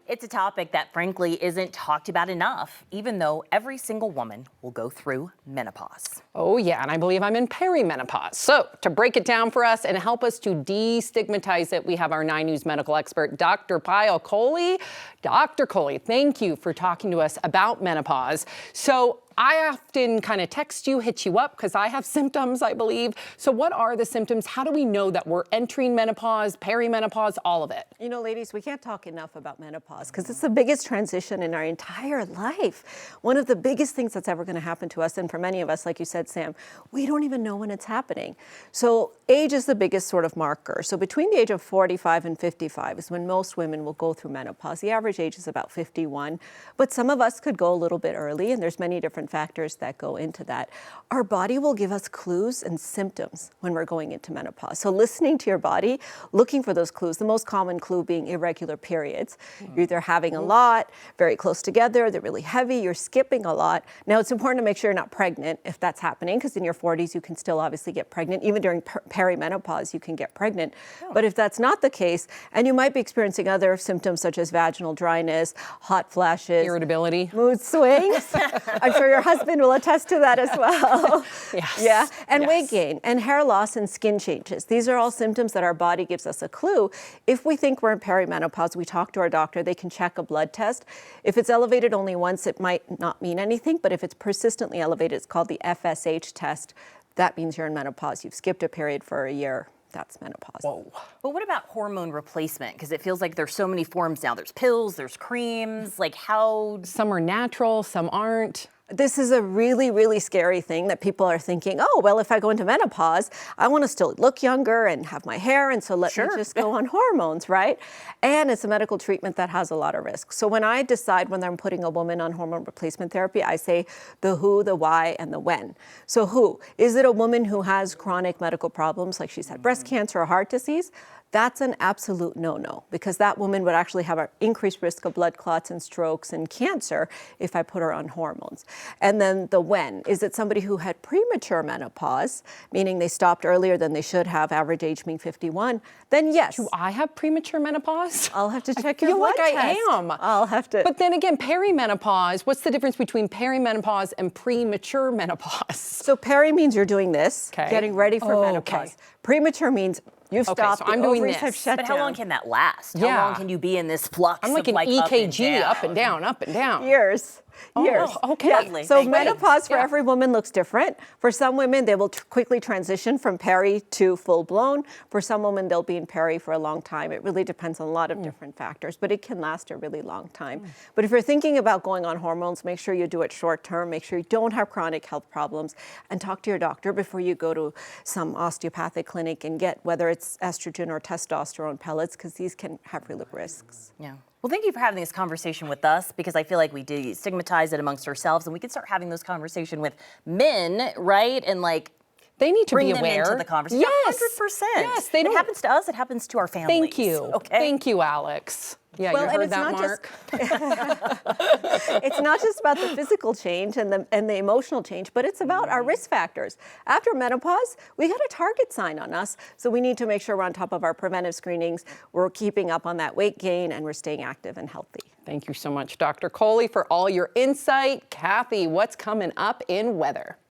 It's a topic that frankly isn't talked about enough, even though every single woman will go through menopause. Oh yeah, and I believe I'm in perimenopause. So to break it down for us and help us to destigmatize it, we have our 9 News medical expert, Dr. Payal Kohli. Dr. Kohli, thank you for talking to us about menopause. So I often kind of text you, hit you up, because I have symptoms, I believe. So what are the symptoms? How do we know that we're entering menopause, perimenopause, all of it? You know, ladies, we can't talk enough about menopause because it's the biggest transition in our entire life. One of the biggest things that's ever going to happen to us, and for many of us, like you said, Sam, we don't even know when it's happening. So age is the biggest sort of marker. So between the age of 45 and 55 is when most women will go through menopause. The average age is about 51, but some of us could go a little bit early, and there's many different factors that go into that. Our body will give us clues and symptoms when we're going into menopause. So listening to your body, looking for those clues, the most common clue being irregular periods. You're either having a lot, very close together, they're really heavy, you're skipping a lot. Now it's important to make sure you're not pregnant if that's happening, because in your 40s you can still obviously get pregnant. Even during perimenopause you can get pregnant. But if that's not the case, and you might be experiencing other symptoms such as vaginal dryness, hot flashes, Irritability, mood swings. I'm sure your husband will attest to that as well. Yes. Yeah, and Yes. weight gain and hair loss and skin changes. These are all symptoms that our body gives us a clue. If we think we're in perimenopause, we talk to our doctor, they can check a blood test. If it's elevated only once, it might not mean anything, but if it's persistently elevated, it's called the FSH test. That means you're in menopause. You've skipped a period for a year. That's menopause. Whoa. But what about hormone replacement? Because it feels like there's so many forms now. There's pills, there's creams, like how? Some are natural, some aren't. This is a really, really scary thing that people are thinking, oh, well, if I go into menopause, I want to still look younger and have my hair, and so let me just go on hormones, right? And it's a medical treatment that has a lot of risks. So when I decide when I'm putting a woman on hormone replacement therapy, I say the who, the why, and the when. So who? Is it a woman who has chronic medical problems, like she's had breast cancer or heart disease? That's an absolute no-no, because that woman would actually have an increased risk of blood clots and strokes and cancer if I put her on hormones. And then the when. Is it somebody who had premature menopause, meaning they stopped earlier than they should have, average age being 51? Then yes. Do I have premature menopause? I'll have to check I your feel blood like test. I am. I'll have to. But then again, perimenopause, what's the difference between perimenopause and premature menopause? So peri means you're doing this, Okay. getting ready for menopause. Premature means you've Okay, stopped, so the I'm doing ovaries this. have shut But down. how long can that last? Yeah. How long can you be in this flux I'm like of an EKG, up and down, up and down. Years. Years. Okay. Yeah. Lovely. So Thank you. menopause for Yeah. every woman looks different. For some women, they will quickly transition from peri to full blown. For some women, they'll be in peri for a long time. It really depends on a lot of different factors, but it can last a really long time. But if you're thinking about going on hormones, make sure you do it short term. Make sure you don't have chronic health problems, and talk to your doctor before you go to some osteopathic clinic and get whether it's estrogen or testosterone pellets, because these can have real risks. Yeah. Well, thank you for having this conversation with us, because I feel like we destigmatize it amongst ourselves, and we can start having this conversation with men, right? And like They need to bring be them aware. into the conversation. Yes. 100%. Yes, they It don't. happens to us, it happens to our families. Thank you. Okay. Thank you, Alex. Yeah, Well, you and heard it's that, not Mark? It's not just about the physical change and the emotional change, but it's about our risk factors. After menopause, we got a target sign on us, so we need to make sure we're on top of our preventive screenings, we're keeping up on that weight gain, and we're staying active and healthy. Thank you so much, Dr. Kohli, for all your insight. Kathy, what's coming up in weather?